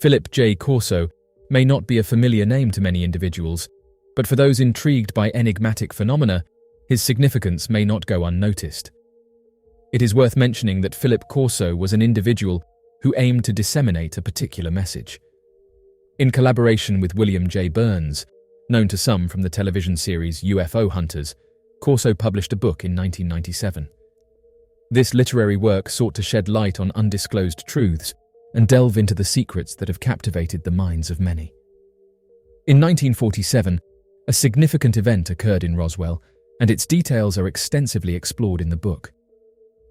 Philip J. Corso may not be a familiar name to many individuals, but for those intrigued by enigmatic phenomena, his significance may not go unnoticed. It is worth mentioning that Philip Corso was an individual who aimed to disseminate a particular message. In collaboration with William J. Birnes, known to some from the television series UFO Hunters, Corso published a book in 1997. This literary work sought to shed light on undisclosed truths and delve into the secrets that have captivated the minds of many. In 1947, a significant event occurred in Roswell, and its details are extensively explored in the book.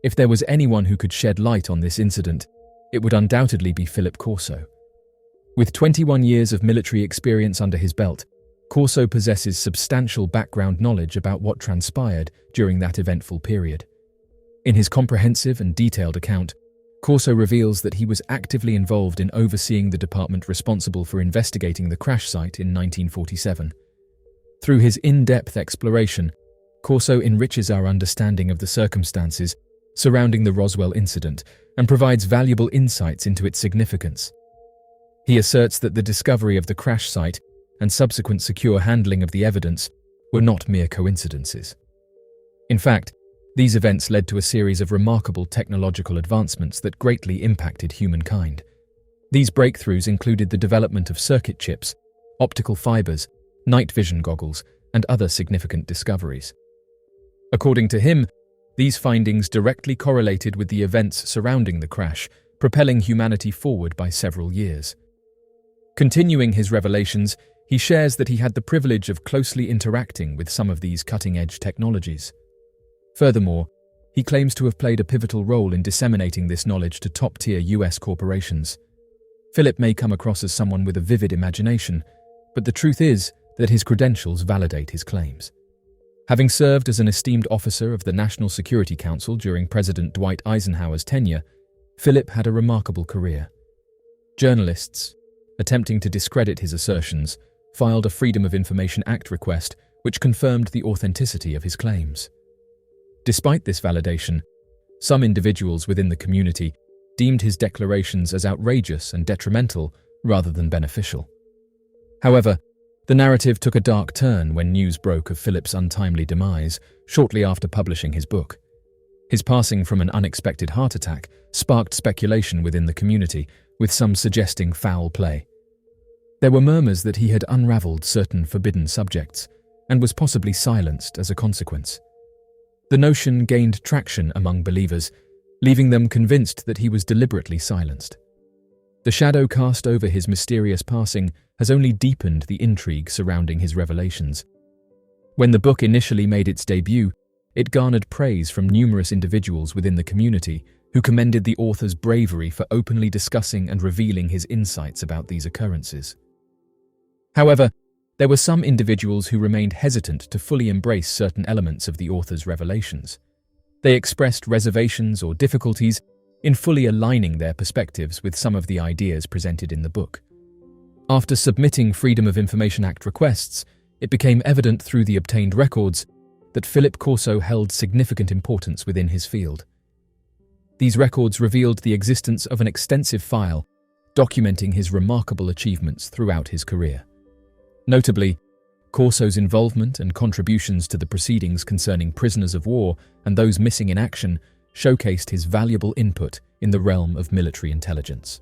If there was anyone who could shed light on this incident, it would undoubtedly be Philip Corso. With 21 years of military experience under his belt, Corso possesses substantial background knowledge about what transpired during that eventful period. In his comprehensive and detailed account, Corso reveals that he was actively involved in overseeing the department responsible for investigating the crash site in 1947. Through his in-depth exploration, Corso enriches our understanding of the circumstances surrounding the Roswell incident and provides valuable insights into its significance. He asserts that the discovery of the crash site and subsequent secure handling of the evidence were not mere coincidences. In fact, these events led to a series of remarkable technological advancements that greatly impacted humankind. These breakthroughs included the development of circuit chips, optical fibers, night vision goggles, and other significant discoveries. According to him, these findings directly correlated with the events surrounding the crash, propelling humanity forward by several years. Continuing his revelations, he shares that he had the privilege of closely interacting with some of these cutting-edge technologies. Furthermore, he claims to have played a pivotal role in disseminating this knowledge to top-tier US corporations. Philip may come across as someone with a vivid imagination, but the truth is that his credentials validate his claims. Having served as an esteemed officer of the National Security Council during President Dwight Eisenhower's tenure, Philip had a remarkable career. Journalists, attempting to discredit his assertions, filed a Freedom of Information Act request which confirmed the authenticity of his claims. Despite this validation, some individuals within the community deemed his declarations as outrageous and detrimental rather than beneficial. However, the narrative took a dark turn when news broke of Philip's untimely demise shortly after publishing his book. His passing from an unexpected heart attack sparked speculation within the community, with some suggesting foul play. There were murmurs that he had unraveled certain forbidden subjects and was possibly silenced as a consequence. The notion gained traction among believers, leaving them convinced that he was deliberately silenced. The shadow cast over his mysterious passing has only deepened the intrigue surrounding his revelations. When the book initially made its debut, it garnered praise from numerous individuals within the community who commended the author's bravery for openly discussing and revealing his insights about these occurrences. However, there were some individuals who remained hesitant to fully embrace certain elements of the author's revelations. They expressed reservations or difficulties in fully aligning their perspectives with some of the ideas presented in the book. After submitting Freedom of Information Act requests, it became evident through the obtained records that Philip Corso held significant importance within his field. These records revealed the existence of an extensive file documenting his remarkable achievements throughout his career. Notably, Corso's involvement and contributions to the proceedings concerning prisoners of war and those missing in action showcased his valuable input in the realm of military intelligence.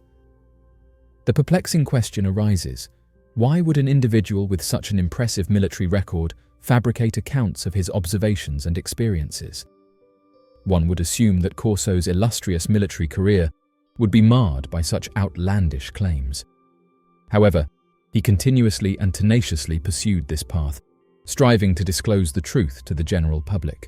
The perplexing question arises: why would an individual with such an impressive military record fabricate accounts of his observations and experiences? One would assume that Corso's illustrious military career would be marred by such outlandish claims. However, he continuously and tenaciously pursued this path, striving to disclose the truth to the general public.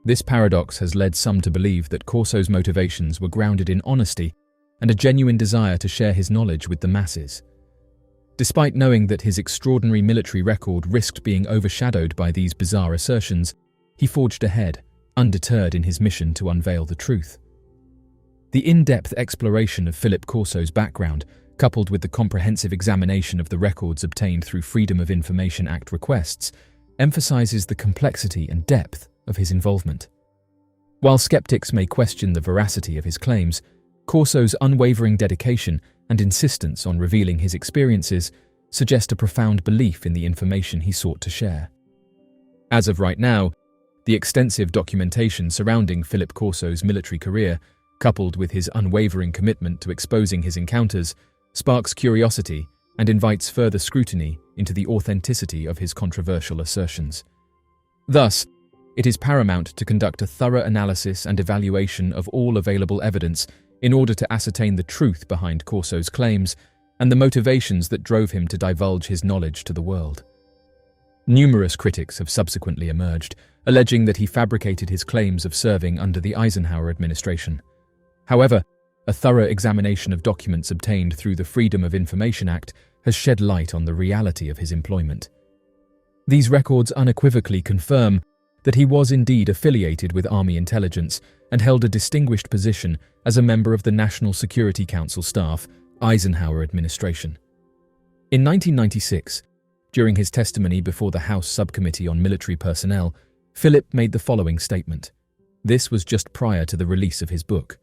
This paradox has led some to believe that Corso's motivations were grounded in honesty and a genuine desire to share his knowledge with the masses. Despite knowing that his extraordinary military record risked being overshadowed by these bizarre assertions, he forged ahead, undeterred in his mission to unveil the truth. The in-depth exploration of Philip Corso's background, coupled with the comprehensive examination of the records obtained through Freedom of Information Act requests, emphasizes the complexity and depth of his involvement. While skeptics may question the veracity of his claims, Corso's unwavering dedication and insistence on revealing his experiences suggest a profound belief in the information he sought to share. As of right now, the extensive documentation surrounding Philip Corso's military career, coupled with his unwavering commitment to exposing his encounters, sparks curiosity and invites further scrutiny into the authenticity of his controversial assertions. Thus, it is paramount to conduct a thorough analysis and evaluation of all available evidence in order to ascertain the truth behind Corso's claims and the motivations that drove him to divulge his knowledge to the world. Numerous critics have subsequently emerged, alleging that he fabricated his claims of serving under the Eisenhower administration. However, a thorough examination of documents obtained through the Freedom of Information Act has shed light on the reality of his employment. These records unequivocally confirm that he was indeed affiliated with Army intelligence and held a distinguished position as a member of the National Security Council staff, Eisenhower administration. In 1996, during his testimony before the House Subcommittee on Military Personnel, Philip made the following statement. This was just prior to the release of his book.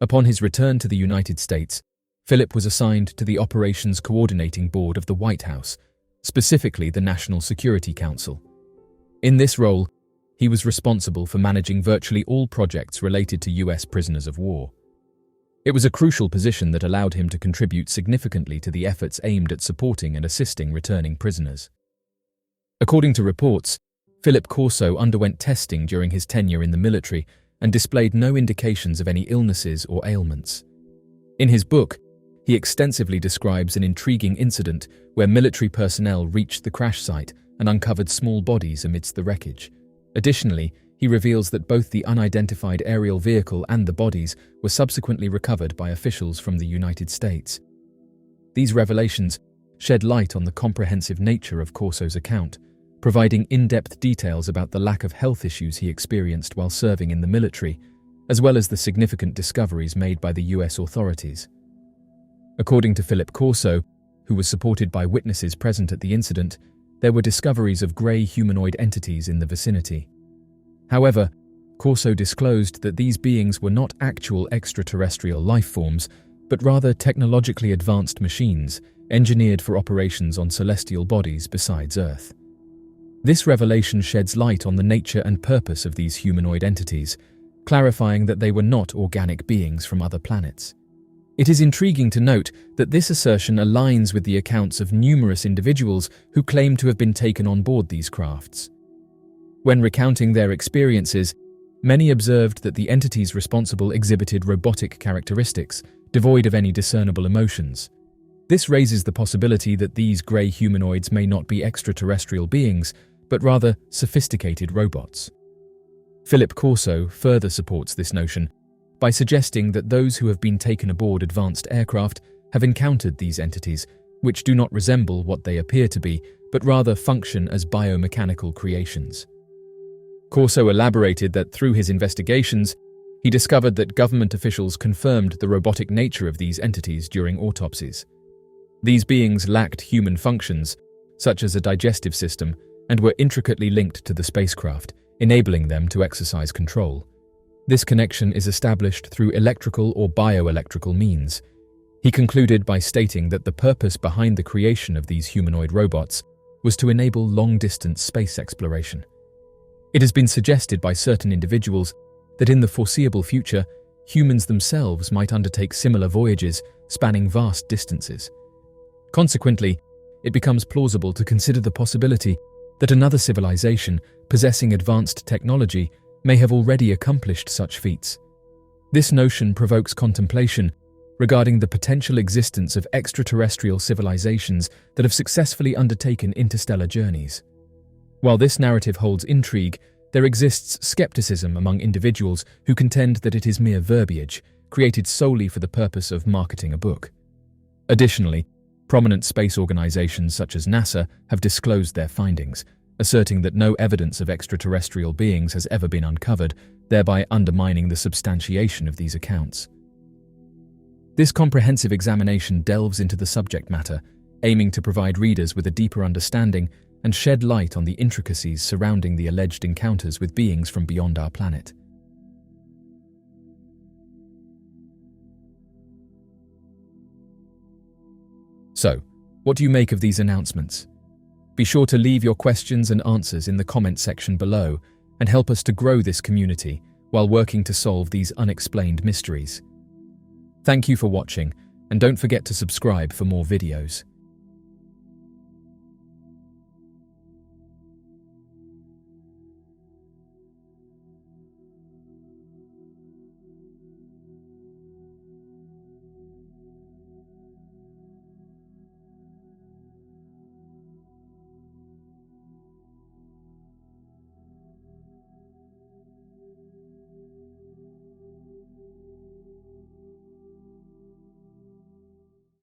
Upon his return to the United States, Philip was assigned to the Operations Coordinating Board of the White House, specifically the National Security Council. In this role, he was responsible for managing virtually all projects related to U.S. prisoners of war. It was a crucial position that allowed him to contribute significantly to the efforts aimed at supporting and assisting returning prisoners. According to reports, Philip Corso underwent testing during his tenure in the military and displayed no indications of any illnesses or ailments. In his book, he extensively describes an intriguing incident where military personnel reached the crash site and uncovered small bodies amidst the wreckage. Additionally, he reveals that both the unidentified aerial vehicle and the bodies were subsequently recovered by officials from the United States. These revelations shed light on the comprehensive nature of Corso's account, providing in-depth details about the lack of health issues he experienced while serving in the military, as well as the significant discoveries made by the US authorities. According to Philip Corso, who was supported by witnesses present at the incident, there were discoveries of grey humanoid entities in the vicinity. However, Corso disclosed that these beings were not actual extraterrestrial life forms, but rather technologically advanced machines engineered for operations on celestial bodies besides Earth. This revelation sheds light on the nature and purpose of these humanoid entities, clarifying that they were not organic beings from other planets. It is intriguing to note that this assertion aligns with the accounts of numerous individuals who claim to have been taken on board these crafts. When recounting their experiences, many observed that the entities responsible exhibited robotic characteristics, devoid of any discernible emotions. This raises the possibility that these grey humanoids may not be extraterrestrial beings, but rather sophisticated robots. Philip Corso further supports this notion by suggesting that those who have been taken aboard advanced aircraft have encountered these entities, which do not resemble what they appear to be, but rather function as biomechanical creations. Corso elaborated that through his investigations, he discovered that government officials confirmed the robotic nature of these entities during autopsies. These beings lacked human functions, such as a digestive system, and were intricately linked to the spacecraft, enabling them to exercise control. This connection is established through electrical or bioelectrical means. He concluded by stating that the purpose behind the creation of these humanoid robots was to enable long-distance space exploration. It has been suggested by certain individuals that in the foreseeable future, humans themselves might undertake similar voyages spanning vast distances. Consequently, it becomes plausible to consider the possibility that another civilization possessing advanced technology may have already accomplished such feats. This notion provokes contemplation regarding the potential existence of extraterrestrial civilizations that have successfully undertaken interstellar journeys. While this narrative holds intrigue, there exists skepticism among individuals who contend that it is mere verbiage, created solely for the purpose of marketing a book. Additionally, prominent space organizations such as NASA have disclosed their findings, asserting that no evidence of extraterrestrial beings has ever been uncovered, thereby undermining the substantiation of these accounts. This comprehensive examination delves into the subject matter, aiming to provide readers with a deeper understanding and shed light on the intricacies surrounding the alleged encounters with beings from beyond our planet. So, what do you make of these announcements? Be sure to leave your questions and answers in the comment section below and help us to grow this community while working to solve these unexplained mysteries. Thank you for watching, and don't forget to subscribe for more videos.